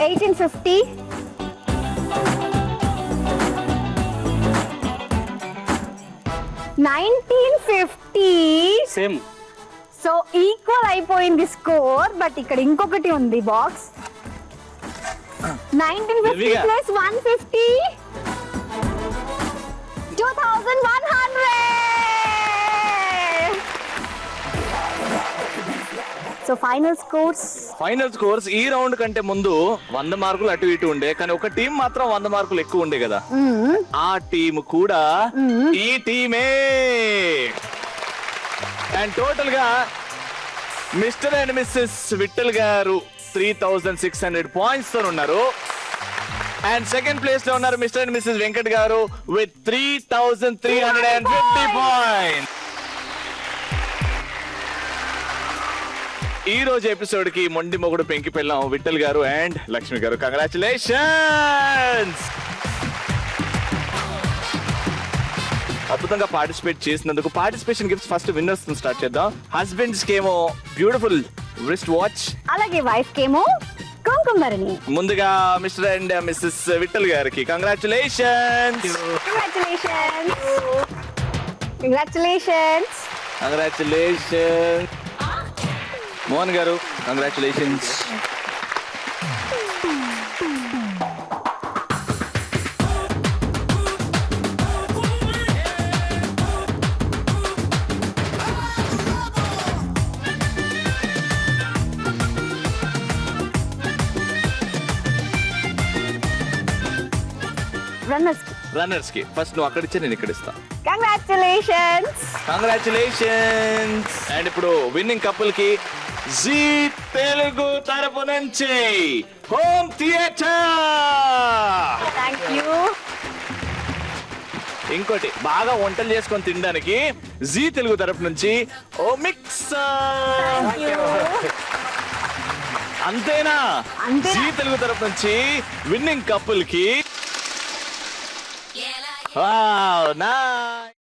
1850 1950. సేమ్. సో ఈక్వల్ అయిపోయింది స్కోర్. బట్ ఇక్కడ ఇంకొకటి ఉంది box. 1950 plus 150 2100. So final scores ఈ రౌండ్ కంటే ముందు 100 మార్కులు అటు ఇటు ఉండే, కానీ ఒక టీం మాత్రం 100 మార్కులు ఎక్కువ ఉండే కదా. ఆ టీం కూడా ఈ టీమే. అండ్ టోటల్ గా మిస్టర్ అండ్ మిస్సెస్ విఠల్ గారు 3600 పాయింట్స్ తో ఉన్నారు. అండ్ సెకండ్ ప్లేస్ లో ఉన్నారు మిస్టర్ అండ్ మిస్సెస్ వెంకట్ గారు విత్ 3350 పాయింట్స్. ఈ రోజు ఎపిసోడ్ కి మొండి మొగుడు పెంకి పెళ్ళాం విఠల్ గారు అండ్ లక్ష్మి గారు. కంగ్రాచులేషన్స్. అద్భుతంగా పార్టిసిపేట్ చేసినందుకు. Participation gifts first winners start చేద్దాం. హస్బెండ్స్ కేమో బ్యూటిఫుల్ రిస్ట్ వాచ్, అలాగే వైఫ్ కేమో కుంకుమరిని. ముందుగా మిస్టర్ అండ్ మిస్సెస్ విఠల్ గారికి కంగ్రాచులేషన్స్. కంగ్రాచులేషన్స్. కంగ్రాచులేషన్ మోహన్ గారు, కంగ్రాచులేషన్స్. రన్నర్స్ కి ఫస్ట్ నువ్వు అక్కడ ఇచ్చా, నేను ఇక్కడ ఇస్తా. కంగ్రాచులేషన్స్. కంగ్రాచులేషన్స్. అండ్ ఇప్పుడు విన్నింగ్ కపుల్ కి జీ తెలుగు తరపు నుంచి హోమ్ థియేటర్. Thank you. ఇంకోటి బాగా వంటలు చేసుకొని తినడానికి జీ తెలుగు తరపు నుంచి ఓ మిక్సర్. అంతేనా? జీ తెలుగు తరపు నుంచి విన్నింగ్ కపుల్ కి వావ్ నైస్.